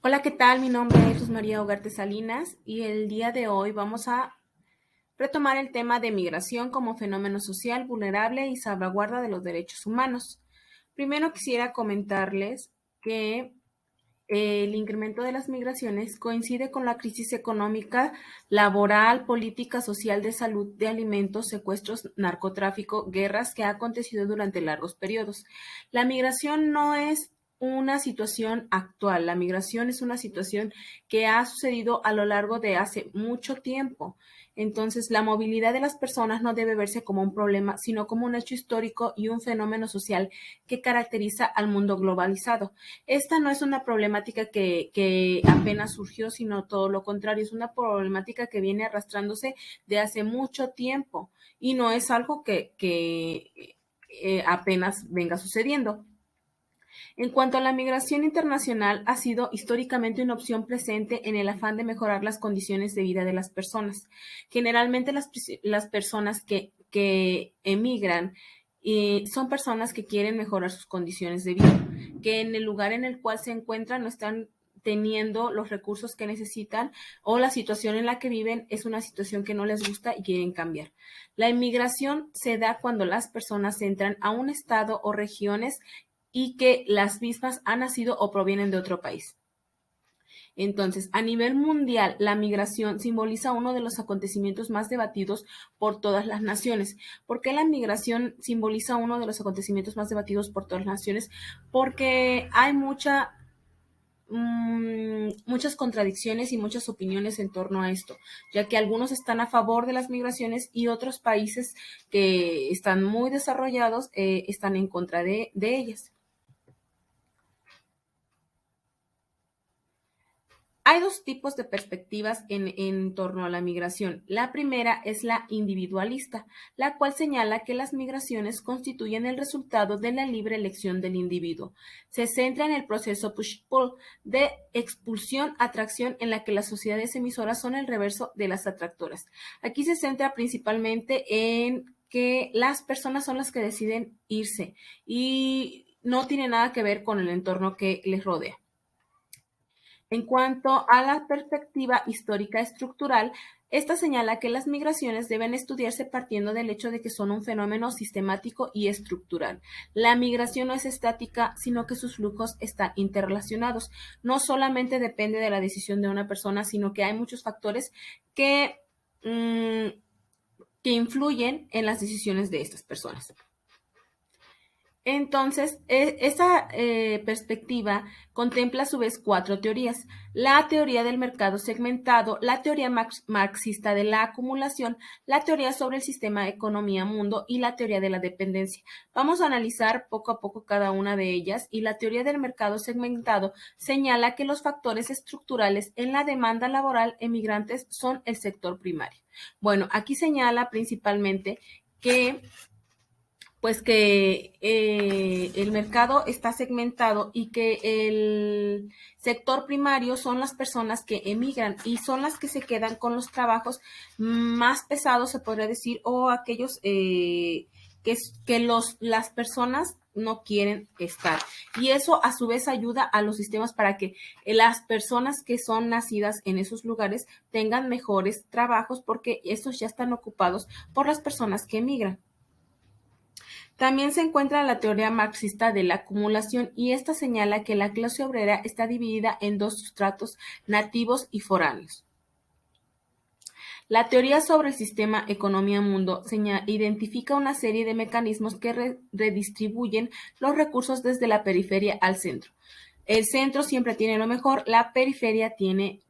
Hola, ¿qué tal? Mi nombre es Luz María Ugarte Salinas y el día de hoy vamos a retomar el tema de migración como fenómeno social vulnerable y salvaguarda de los derechos humanos. Primero quisiera comentarles que el incremento de las migraciones coincide con la crisis económica, laboral, política, social, de salud, de alimentos, secuestros, narcotráfico, guerras que ha acontecido durante largos periodos. La migración no es una situación actual, la migración es una situación que ha sucedido a lo largo de hace mucho tiempo. Entonces, la movilidad de las personas no debe verse como un problema, sino como un hecho histórico y un fenómeno social que caracteriza al mundo globalizado. Esta no es una problemática que apenas surgió, sino todo lo contrario, es una problemática que viene arrastrándose de hace mucho tiempo y no es algo que apenas venga sucediendo. En cuanto a la migración internacional, ha sido históricamente una opción presente en el afán de mejorar las condiciones de vida de las personas. Generalmente las personas que emigran son personas que quieren mejorar sus condiciones de vida, que en el lugar en el cual se encuentran no están teniendo los recursos que necesitan o la situación en la que viven es una situación que no les gusta y quieren cambiar. La inmigración se da cuando las personas entran a un estado o regiones y que las mismas han nacido o provienen de otro país. Entonces, a nivel mundial, la migración simboliza uno de los acontecimientos más debatidos por todas las naciones. ¿Por qué la migración simboliza uno de los acontecimientos más debatidos por todas las naciones? Porque hay muchas contradicciones y muchas opiniones en torno a esto, ya que algunos están a favor de las migraciones y otros países que están muy desarrollados están en contra de ellas. Hay dos tipos de perspectivas en torno a la migración. La primera es la individualista, la cual señala que las migraciones constituyen el resultado de la libre elección del individuo. Se centra en el proceso push-pull de expulsión-atracción en la que las sociedades emisoras son el reverso de las atractoras. Aquí se centra principalmente en que las personas son las que deciden irse y no tiene nada que ver con el entorno que les rodea. En cuanto a la perspectiva histórica estructural, esta señala que las migraciones deben estudiarse partiendo del hecho de que son un fenómeno sistemático y estructural. La migración no es estática, sino que sus flujos están interrelacionados. No solamente depende de la decisión de una persona, sino que hay muchos factores que, mm, que influyen en las decisiones de estas personas. Entonces, esa perspectiva contempla a su vez cuatro teorías. La teoría del mercado segmentado, la teoría marxista de la acumulación, la teoría sobre el sistema economía-mundo y la teoría de la dependencia. Vamos a analizar poco a poco cada una de ellas y la teoría del mercado segmentado señala que los factores estructurales en la demanda laboral emigrantes son el sector primario. Bueno, aquí señala principalmente que el mercado está segmentado y que el sector primario son las personas que emigran y son las que se quedan con los trabajos más pesados, se podría decir, o aquellos las personas no quieren estar. Y eso a su vez ayuda a los sistemas para que las personas que son nacidas en esos lugares tengan mejores trabajos porque estos ya están ocupados por las personas que emigran. También se encuentra la teoría marxista de la acumulación y esta señala que la clase obrera está dividida en dos sustratos, nativos y foráneos. La teoría sobre el sistema economía-mundo identifica una serie de mecanismos que redistribuyen los recursos desde la periferia al centro. El centro siempre tiene lo mejor, la periferia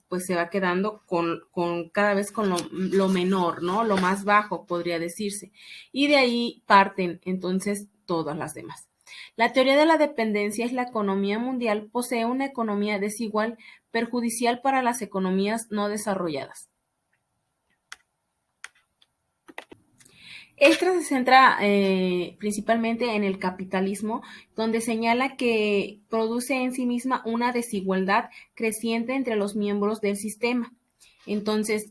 pues se va quedando con cada vez con lo menor, ¿no? Lo más bajo, podría decirse. Y de ahí parten entonces todas las demás. La teoría de la dependencia es la economía mundial posee una economía desigual, perjudicial para las economías no desarrolladas. Esta se centra principalmente en el capitalismo, donde señala que produce en sí misma una desigualdad creciente entre los miembros del sistema. Entonces,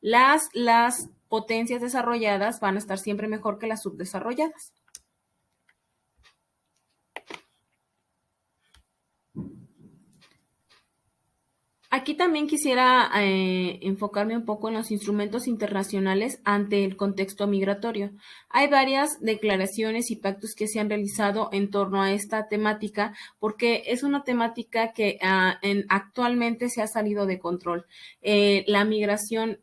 las potencias desarrolladas van a estar siempre mejor que las subdesarrolladas. Aquí también quisiera enfocarme un poco en los instrumentos internacionales ante el contexto migratorio. Hay varias declaraciones y pactos que se han realizado en torno a esta temática porque es una temática que actualmente se ha salido de control. La migración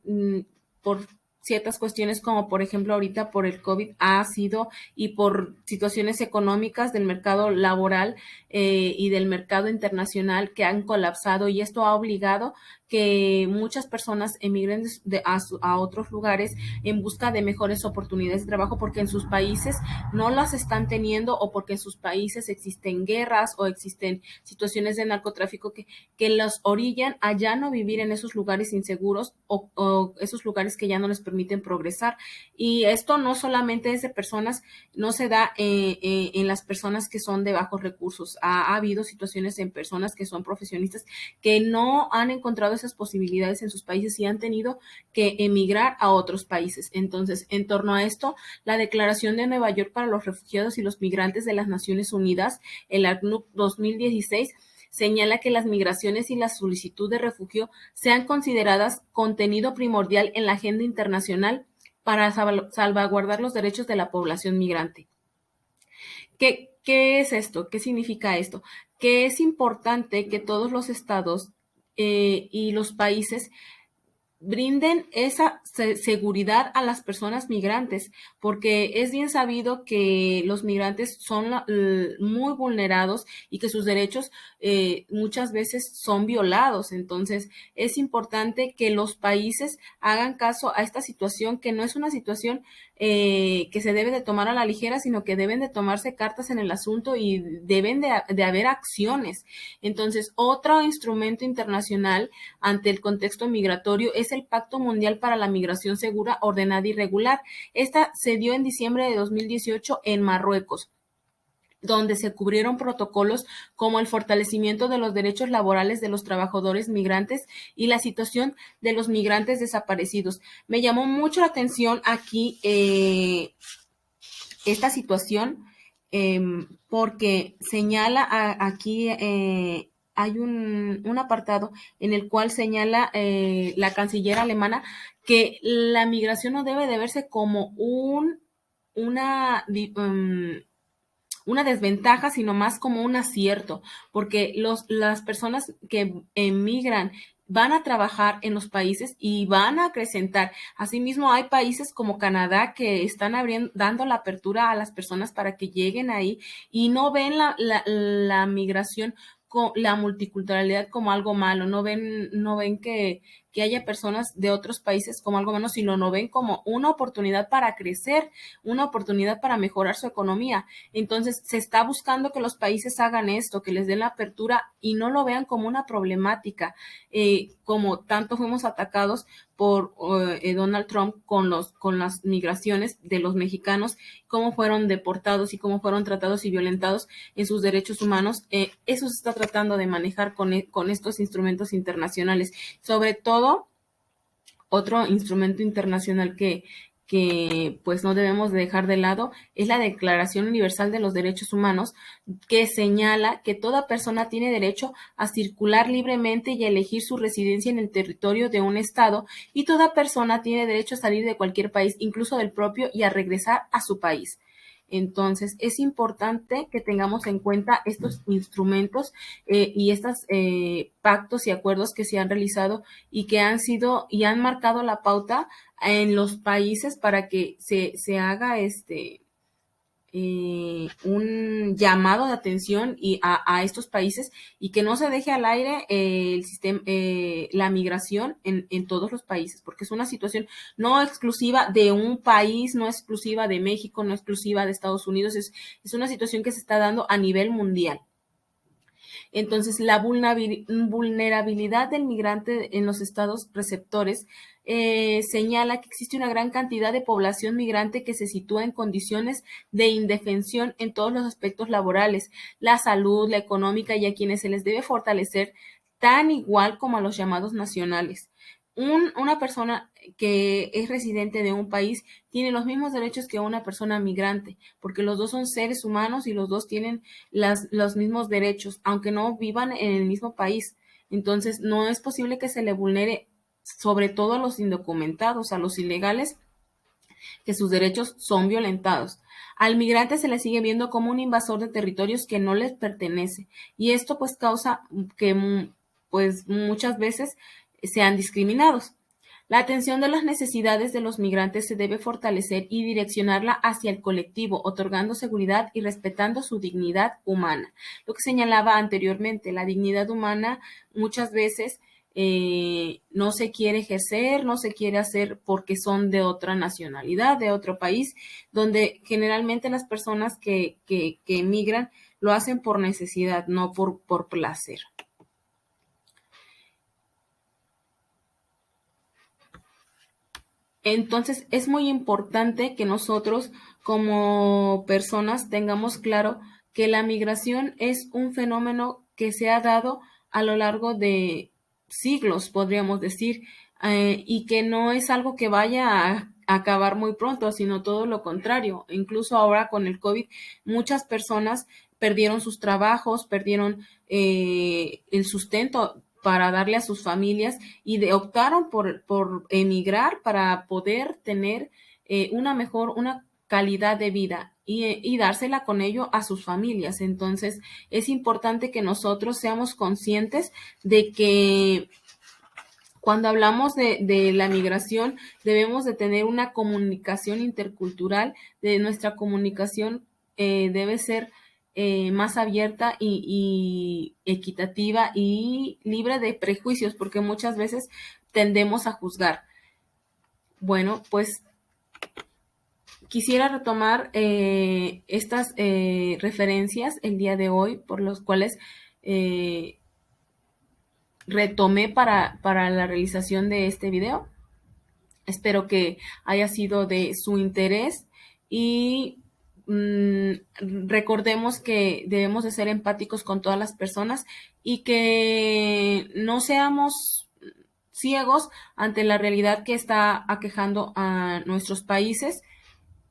por ciertas cuestiones como por ejemplo ahorita por el COVID ha sido y por situaciones económicas del mercado laboral y del mercado internacional que han colapsado y esto ha obligado que muchas personas emigren a otros lugares en busca de mejores oportunidades de trabajo porque en sus países no las están teniendo o porque en sus países existen guerras o existen situaciones de narcotráfico que los orillan a ya no vivir en esos lugares inseguros o esos lugares que ya no les permiten progresar. Y esto no solamente es de personas, no se da en las personas que son de bajos recursos. Ha habido situaciones en personas que son profesionistas que no han encontrado esas posibilidades en sus países y han tenido que emigrar a otros países. Entonces, en torno a esto, la Declaración de Nueva York para los Refugiados y los Migrantes de las Naciones Unidas, el ACNUR 2016, señala que las migraciones y la solicitud de refugio sean consideradas contenido primordial en la agenda internacional para salvaguardar los derechos de la población migrante. ¿Qué es esto? ¿Qué significa esto? Que es importante que todos los estados y los países brinden esa seguridad a las personas migrantes, porque es bien sabido que los migrantes son muy vulnerados y que sus derechos muchas veces son violados. Entonces, es importante que los países hagan caso a esta situación, que no es una situación que se debe de tomar a la ligera, sino que deben de tomarse cartas en el asunto y deben de haber acciones. Entonces, otro instrumento internacional ante el contexto migratorio es el Pacto Mundial para la Migración Segura, Ordenada y Regular. Esta se dio en diciembre de 2018 en Marruecos, donde se cubrieron protocolos como el fortalecimiento de los derechos laborales de los trabajadores migrantes y la situación de los migrantes desaparecidos. Me llamó mucho la atención aquí esta situación porque señala aquí hay un apartado en el cual señala la canciller alemana que la migración no debe de verse como una, una desventaja, sino más como un acierto, porque las personas que emigran van a trabajar en los países y van a acrecentar. Asimismo, hay países como Canadá que están dando la apertura a las personas para que lleguen ahí y no ven la migración, la multiculturalidad como algo malo, no ven que haya personas de otros países como algo malo, sino lo ven como una oportunidad para crecer, una oportunidad para mejorar su economía. Entonces, se está buscando que los países hagan esto, que les den la apertura y no lo vean como una problemática, como tanto fuimos atacados por Donald Trump con las migraciones de los mexicanos, cómo fueron deportados y cómo fueron tratados y violentados en sus derechos humanos. Eso se está tratando de manejar con estos instrumentos internacionales. Sobre todo, otro instrumento internacional que pues no debemos dejar de lado es la Declaración Universal de los Derechos Humanos, que señala que toda persona tiene derecho a circular libremente y a elegir su residencia en el territorio de un estado, y toda persona tiene derecho a salir de cualquier país, incluso del propio, y a regresar a su país. Entonces, es importante que tengamos en cuenta estos instrumentos y estos pactos y acuerdos que se han realizado y que han sido y han marcado la pauta en los países para que se haga un llamado de atención a estos países y que no se deje al aire el sistema, la migración en todos los países, porque es una situación no exclusiva de un país, no exclusiva de México, no exclusiva de Estados Unidos, es una situación que se está dando a nivel mundial. Entonces, la vulnerabilidad del migrante en los estados receptores señala que existe una gran cantidad de población migrante que se sitúa en condiciones de indefensión en todos los aspectos laborales, la salud, la económica, y a quienes se les debe fortalecer tan igual como a los llamados nacionales. Una persona que es residente de un país tiene los mismos derechos que una persona migrante, porque los dos son seres humanos y los dos tienen los mismos derechos, aunque no vivan en el mismo país. Entonces, no es posible que se le vulnere, sobre todo a los indocumentados, a los ilegales, que sus derechos son violentados. Al migrante se le sigue viendo como un invasor de territorios que no les pertenece, y esto pues causa que pues muchas veces sean discriminados. La atención de las necesidades de los migrantes se debe fortalecer y direccionarla hacia el colectivo, otorgando seguridad y respetando su dignidad humana. Lo que señalaba anteriormente, la dignidad humana muchas veces no se quiere ejercer, no se quiere hacer porque son de otra nacionalidad, de otro país, donde generalmente las personas que emigran lo hacen por necesidad, no por placer. Entonces, es muy importante que nosotros como personas tengamos claro que la migración es un fenómeno que se ha dado a lo largo de siglos, podríamos decir, y que no es algo que vaya a acabar muy pronto, sino todo lo contrario. Incluso ahora con el COVID, muchas personas perdieron sus trabajos, perdieron el sustento para darle a sus familias y optaron por emigrar para poder tener una calidad de vida y dársela con ello a sus familias. Entonces, es importante que nosotros seamos conscientes de que cuando hablamos de la migración, debemos de tener una comunicación intercultural, de nuestra comunicación debe ser más abierta y equitativa y libre de prejuicios, porque muchas veces tendemos a juzgar. Bueno, pues quisiera retomar estas referencias el día de hoy, por los cuales retomé para la realización de este video. Espero que haya sido de su interés y recordemos que debemos de ser empáticos con todas las personas y que no seamos ciegos ante la realidad que está aquejando a nuestros países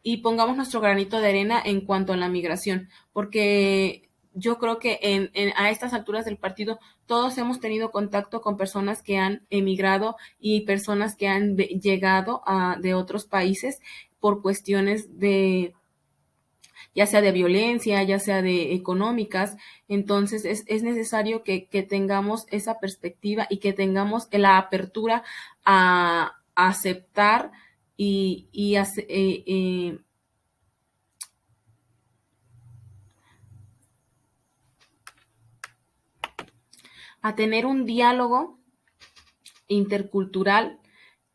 y pongamos nuestro granito de arena en cuanto a la migración, porque yo creo que a estas alturas del partido todos hemos tenido contacto con personas que han emigrado y personas que han llegado de otros países por cuestiones de ya sea de violencia, ya sea de económicas. Entonces es necesario que tengamos esa perspectiva y que tengamos la apertura a aceptar y a tener un diálogo intercultural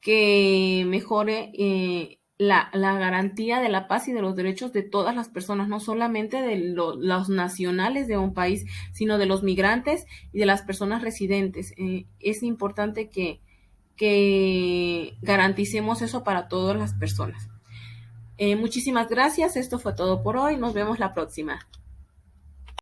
que mejore la garantía de la paz y de los derechos de todas las personas, no solamente de los nacionales de un país, sino de los migrantes y de las personas residentes. Es importante que garanticemos eso para todas las personas. Muchísimas gracias. Esto fue todo por hoy. Nos vemos la próxima.